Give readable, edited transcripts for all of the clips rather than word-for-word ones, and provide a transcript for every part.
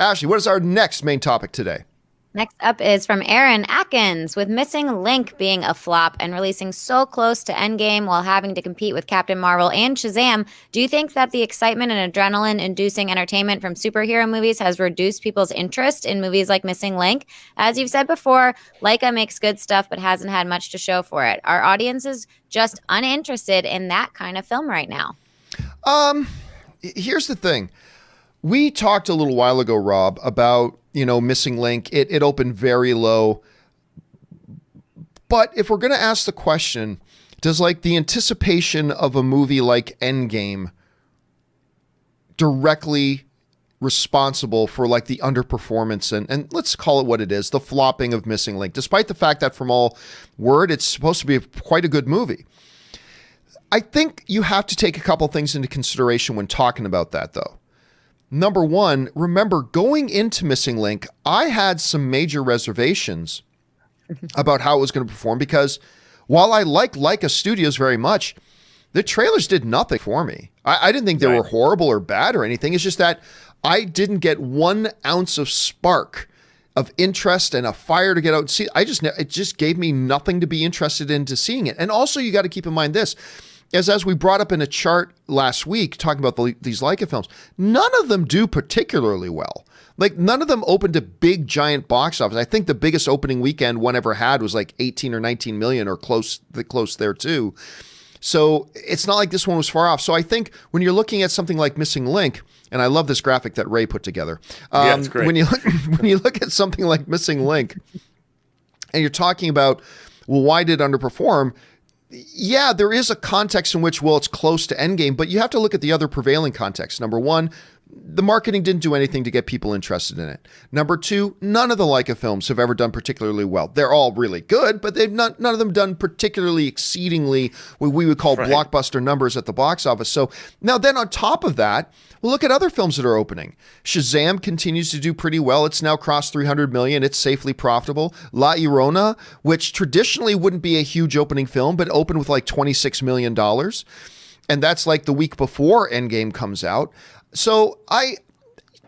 Ashley, what is our next main topic today? Next up is from Aaron Akins. With Missing Link being a flop and releasing so close to Endgame while having to compete with Captain Marvel and Shazam, do you think that the excitement and adrenaline-inducing entertainment from superhero movies has reduced people's interest in movies like Missing Link? As you've said before, Laika makes good stuff but hasn't had much to show for it. Our audience is just uninterested in that kind of film right now. Here's the thing. We talked a little while ago, Rob, about, Missing Link. It opened very low. But if we're going to ask the question, does the anticipation of a movie like Endgame directly responsible for the underperformance and let's call it what it is, the flopping of Missing Link, despite the fact that from all word, it's supposed to be quite a good movie? I think you have to take a couple things into consideration when talking about that, though. Number one, remember, going into Missing Link, I had some major reservations about how it was going to perform because while I like Laika Studios very much, the trailers did nothing for me. I didn't think they were horrible or bad or anything. It's just that I didn't get 1 ounce of spark of interest and a fire to get out and see. It just gave me nothing to be interested into seeing it. And also, you got to keep in mind this. As we brought up in a chart last week, talking about these Laika films, none of them do particularly well. None of them opened a big, giant box office. I think the biggest opening weekend one ever had was 18 or 19 million or close there too. So it's not like this one was far off. So I think when you're looking at something like Missing Link, and I love this graphic that Ray put together. Yeah, it's great. When you look at something like Missing Link, and you're talking about, well, why did it underperform? Yeah, there is a context in which, it's close to Endgame, but you have to look at the other prevailing context. Number one, the marketing didn't do anything to get people interested in it. Number two, none of the Laika films have ever done particularly well. They're all really good, but none of them done particularly exceedingly what we would call blockbuster numbers at the box office. So now then on top of that, well, look at other films that are opening. Shazam continues to do pretty well. It's now crossed 300 million. It's safely profitable. La Llorona, which traditionally wouldn't be a huge opening film, but opened with $26 million. And that's the week before Endgame comes out. So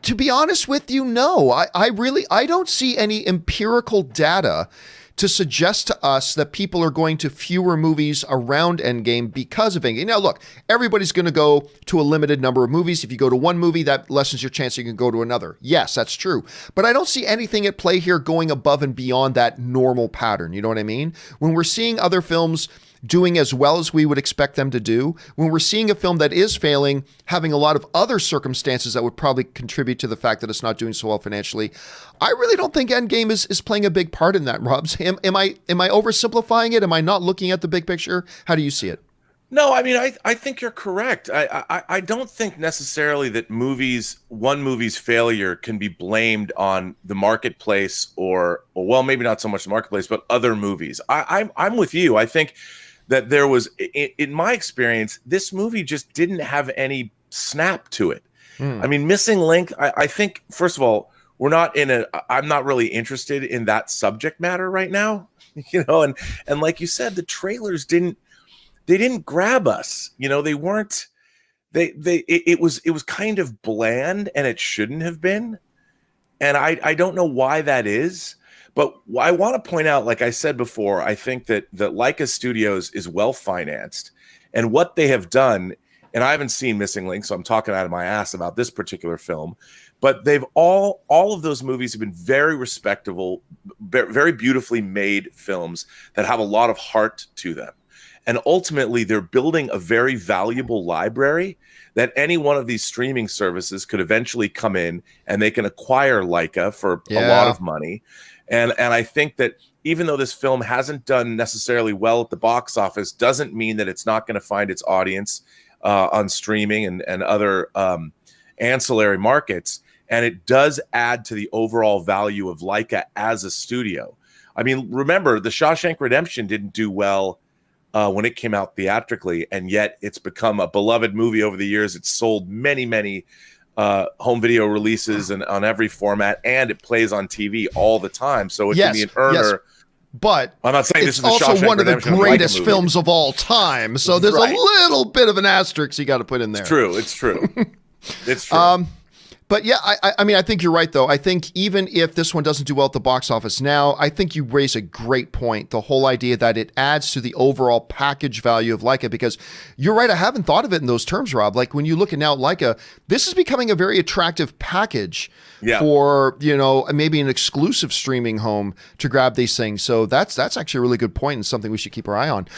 to be honest with you, no, I don't see any empirical data to suggest to us that people are going to fewer movies around Endgame because of Endgame. Now, look, everybody's going to go to a limited number of movies. If you go to one movie, that lessens your chance you can go to another. Yes, that's true. But I don't see anything at play here going above and beyond that normal pattern. You know what I mean? When we're seeing other films doing as well as we would expect them to do, when we're seeing a film that is failing, having a lot of other circumstances that would probably contribute to the fact that it's not doing so well financially, I really don't think Endgame is playing a big part in that, Rob. Am I oversimplifying it? Am I not looking at the big picture? How do you see it? No, I mean, I think you're correct. I don't think necessarily that one movie's failure can be blamed on the marketplace or well, maybe not so much the marketplace, but other movies. I'm with you. I think that there was, in my experience, this movie just didn't have any snap to it. I mean, Missing Link, I think, first of all, I'm not really interested in that subject matter right now, and like you said, the trailers didn't grab us. They weren't, it was kind of bland, and it shouldn't have been. And I don't know why that is. But I want to point out, like I said before, I think that Laika Studios is well financed, and what they have done, and I haven't seen Missing Link, so I'm talking out of my ass about this particular film, but they've all of those movies have been very respectable, very beautifully made films that have a lot of heart to them. And ultimately, they're building a very valuable library that any one of these streaming services could eventually come in and they can acquire Laika for a lot of money. And I think that even though this film hasn't done necessarily well at the box office, doesn't mean that it's not going to find its audience on streaming and other ancillary markets. And it does add to the overall value of Laika as a studio. I mean, remember, The Shawshank Redemption didn't do well when it came out theatrically, and yet it's become a beloved movie over the years. It's sold many, many home video releases and on every format, and it plays on TV all the time. So it can be an earner. Yes. But I'm not saying this is also the one of the greatest films of all time. So there's a little bit of an asterisk you got to put in there. It's true. It's true. But yeah, I mean, I think you're right, though. I think even if this one doesn't do well at the box office now, I think you raise a great point. The whole idea that it adds to the overall package value of Laika, because you're right. I haven't thought of it in those terms, Rob. Like when you look at now Laika, this is becoming a very attractive package for, maybe an exclusive streaming home to grab these things. So that's actually a really good point and something we should keep our eye on.